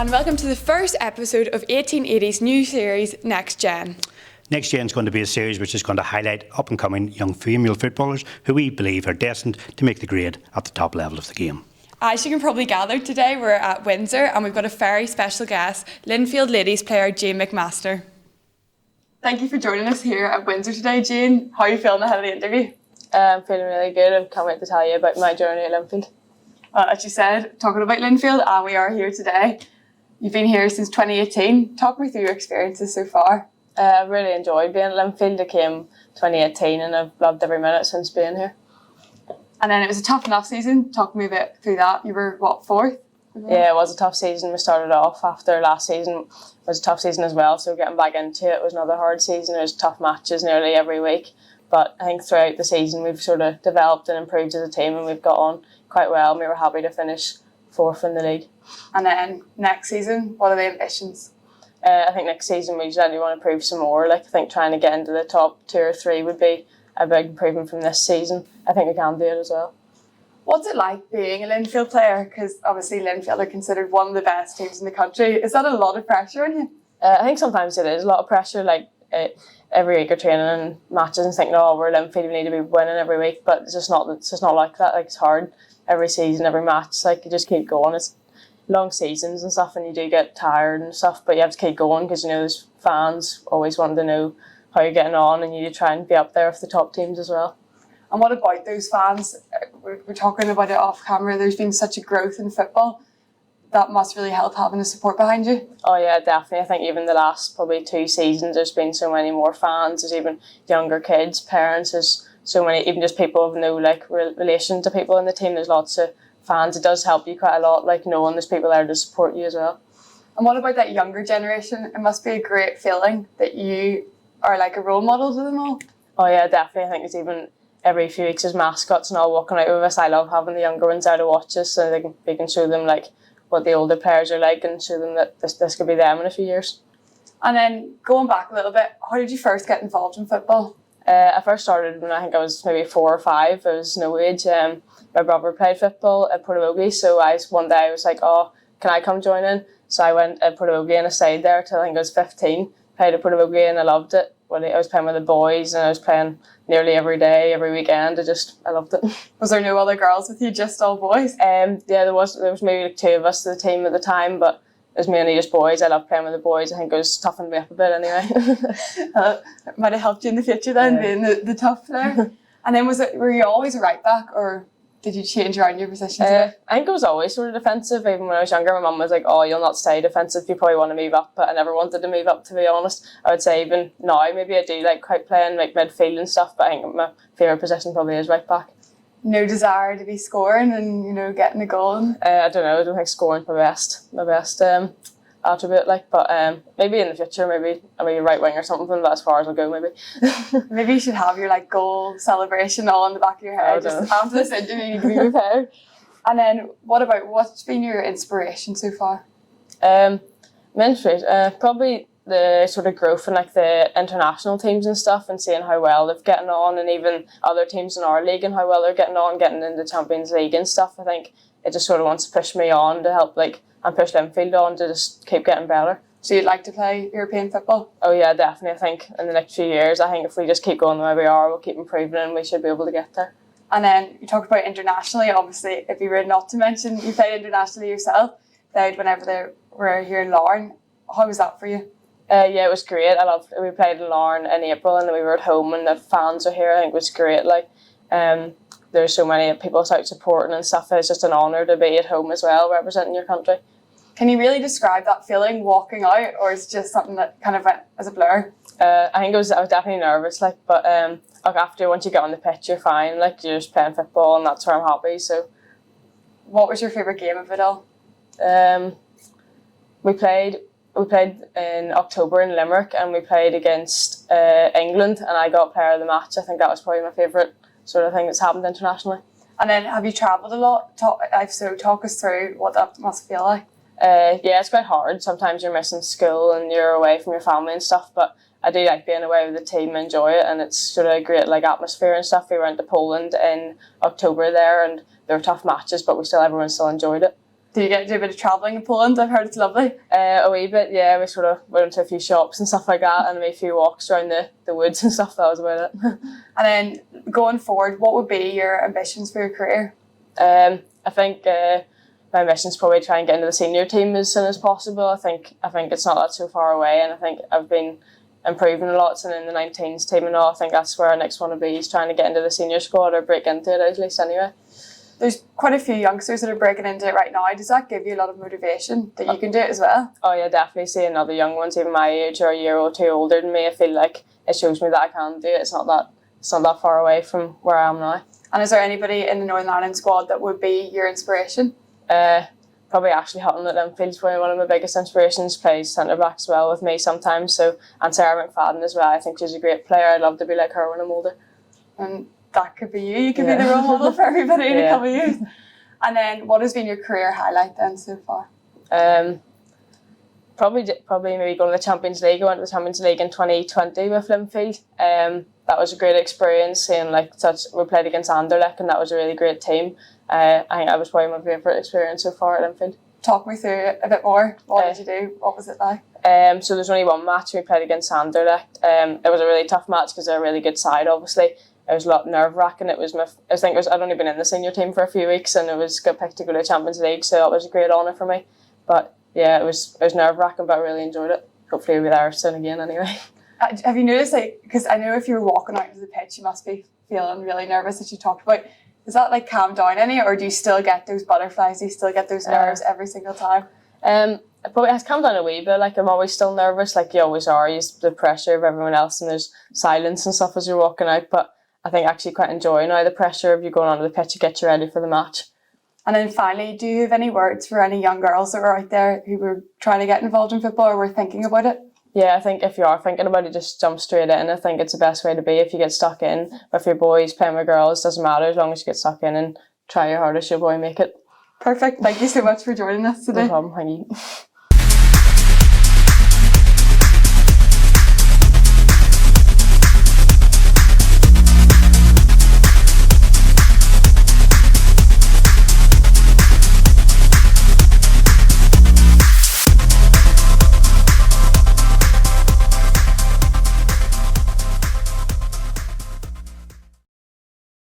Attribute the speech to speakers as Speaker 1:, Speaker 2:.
Speaker 1: and welcome to the first episode of 1880's new series, Next Gen.
Speaker 2: Next Gen is going to be a series which is going to highlight up-and-coming young female footballers who we believe are destined to make the grade at the top level of the game.
Speaker 1: As you can probably gather, today we're at Windsor and we've got a very special guest, Linfield ladies player Jana McMaster. Thank you for joining us here at Windsor today, Jane. How are you feeling ahead of the interview?
Speaker 3: I'm feeling really good. I can't wait to tell you about my journey at Linfield.
Speaker 1: As you said, talking about Linfield, and we are here today. You've been here since 2018. Talk me through your experiences so far.
Speaker 3: I've really enjoyed being at Linfield. I came 2018 and I've loved every minute since being here.
Speaker 1: And then it was a tough enough season. Talk me a bit through that. You were, what, fourth?
Speaker 3: Yeah, it was a tough season. We started off after last season. It was a tough season as well, so getting back into it was another hard season. There was tough matches nearly every week. But I think throughout the season we've sort of developed and improved as a team and we've got on quite well and we were happy to finish fourth in the league.
Speaker 1: And then next season, what are the ambitions?
Speaker 3: I think next season we generally want to improve some more. I think trying to get into the top 2 or 3 would be a big improvement from this season. I think we can do it as well.
Speaker 1: What's it like being a Linfield player? Because obviously Linfield are considered one of the best teams in the country. Is that a lot of pressure on you?
Speaker 3: I think sometimes it is a lot of pressure. Every week you're training and matches and thinking, oh, we're Linfield, we need to be winning every week. But it's just not like that. It's hard every season, every match. You just keep going. It's long seasons and stuff, and you do get tired and stuff. But you have to keep going because there's fans always wanting to know how you're getting on, and you try and be up there with the top teams as well.
Speaker 1: And what about those fans? We're talking about it off camera. There's been such a growth in football. That must really help having the support behind you.
Speaker 3: Oh yeah, definitely. I think even the last probably 2 seasons there's been so many more fans. There's even younger kids, parents, there's so many, even just people with no relation to people in the team. There's lots of fans. It does help you quite a lot, knowing there's people there to support you as well.
Speaker 1: And what about that younger generation? It must be a great feeling that you are like a role model to them all.
Speaker 3: Oh yeah, definitely. I think it's even every few weeks there's mascots and all walking out with us. I love having the younger ones there to watch us so they can show them what the older players are like and show them that this could be them in a few years.
Speaker 1: And then going back a little bit, how did you first get involved in football?
Speaker 3: I first started when I think I was maybe 4 or 5. I was no age. My brother played football at Portamogie, so one day I was like, oh, can I come join in? So I went at Portamogie and I stayed there till I think I was 15. Played at Portamogie and I loved it. I was playing with the boys and I was playing nearly every day, every weekend. I loved it.
Speaker 1: Was there no other girls with you, just all boys?
Speaker 3: Yeah, there was maybe 2 of us to the team at the time, but it was mainly just boys. I loved playing with the boys. I think it was toughened me up a bit anyway.
Speaker 1: It might have helped you in the future then, being the tough player. And then were you always a right back, or did you change around your positions?
Speaker 3: I think I was always sort of defensive. Even when I was younger, my mum was like, oh, you'll not stay defensive, you probably want to move up. But I never wanted to move up, to be honest. I would say even now, maybe I do quite playing midfield and stuff, but I think my favourite position probably is right back.
Speaker 1: No desire to be scoring and getting a goal?
Speaker 3: I don't know, I don't think scoring's my best attribute, but maybe in the future, maybe I'll be right wing or something, but as far as I'll go, maybe.
Speaker 1: Maybe you should have your goal celebration all on the back of your head. Just after this interview, you can be prepared. And then what's been your inspiration so far?
Speaker 3: My inspiration, probably the sort of growth in the international teams and stuff, and seeing how well they're getting on, and even other teams in our league and how well they're getting on, getting into the Champions League and stuff. I think it just sort of wants to push me on to help and push Linfield on to just keep getting better.
Speaker 1: So you'd like to play European football?
Speaker 3: Oh yeah, definitely. I think in the next few years, I think if we just keep going the way we are, we'll keep improving and we should be able to get there.
Speaker 1: And then you talked about internationally. Obviously, if you were not to mention, you played internationally yourself. Played whenever they were here in Larne. How was that for you?
Speaker 3: Yeah, it was great. I loved it. We played in Larne in April and then we were at home and the fans were here. I think it was great. There's so many people out supporting and stuff. It's just an honour to be at home as well, representing your country.
Speaker 1: Can you really describe that feeling walking out, or is it just something that kind of went as a blur?
Speaker 3: I think I was definitely nervous, but after once you get on the pitch, you're fine. You're just playing football, and that's where I'm happy. So,
Speaker 1: what was your favourite game of it all?
Speaker 3: We played in October in Limerick, and we played against England, and I got player of the match. I think that was probably my favourite sort of thing that's happened internationally.
Speaker 1: And then, have you travelled a lot? Talk us through what that must feel like.
Speaker 3: Yeah, it's quite hard. Sometimes you're missing school and you're away from your family and stuff, but I do like being away with the team, enjoy it, and it's sort of a great atmosphere and stuff. We went to Poland in October there, and there were tough matches, but everyone still enjoyed it.
Speaker 1: Do you get to do a bit of travelling in Poland? I've heard it's lovely.
Speaker 3: A wee bit, yeah. We sort of went into a few shops and stuff like that, and made a few walks around the woods and stuff. That was about it.
Speaker 1: And then going forward, what would be your ambitions for your career?
Speaker 3: I think my ambition's probably try and get into the senior team as soon as possible. I think it's not that so far away, and I think I've been improving a lot and in the 19s team and all. I think that's where our next one will be, is trying to get into the senior squad or break into it at least anyway.
Speaker 1: There's quite a few youngsters that are breaking into it right now. Does that give you a lot of motivation that you can do it as well?
Speaker 3: Oh yeah, definitely. Seeing other young ones, even my age or a year or two older than me, I feel like it shows me that I can do it. It's not that far away from where I am now.
Speaker 1: And is there anybody in the Northern Ireland squad that would be your inspiration?
Speaker 3: Probably Ashley Hutton at Linfield's probably one of my biggest inspirations. Plays centre back as well with me sometimes. So, and Sarah McFadden as well. I think she's a great player. I'd love to be like her when I'm older.
Speaker 1: And that could be you. You could be the role model for everybody in a couple of years. And then, what has been your career highlight then so far?
Speaker 3: Probably maybe going to the Champions League. I went to the Champions League in 2020 with Linfield. That was a great experience. Seeing we played against Anderlecht, and that was a really great team. I think that was probably my favourite experience so far at Linfield.
Speaker 1: Talk me through it a bit more. What did you do? What was it like?
Speaker 3: So there's only one match. We played against Anderlecht. It was a really tough match because they're a really good side, obviously. It was a lot nerve-wracking. I'd only been in the senior team for a few weeks, and it was got picked to go to the Champions League, so that was a great honour for me. But yeah, it was nerve-wracking, but I really enjoyed it. Hopefully we'll be there soon again anyway.
Speaker 1: Have you noticed, because I know if you were walking out into the pitch, you must be feeling really nervous, as you talked about. Does that calm down any, or do you still get those butterflies? Do you still get those nerves every single time?
Speaker 3: It probably has calmed down a wee bit. I'm always still nervous, like you always are. You the pressure of everyone else, and there's silence and stuff as you're walking out. But I think I actually quite enjoy now the pressure of you going onto the pitch to get you ready for the match.
Speaker 1: And then finally, do you have any words for any young girls that are out there who were trying to get involved in football or were thinking about it?
Speaker 3: Yeah, I think if you are thinking about it, just jump straight in. I think it's the best way to be. If you get stuck in, if you're boys playing with girls, doesn't matter, as long as you get stuck in and try your hardest, you'll probably make it.
Speaker 1: Perfect. Thank you so much for joining us today.
Speaker 3: No problem. Thank you.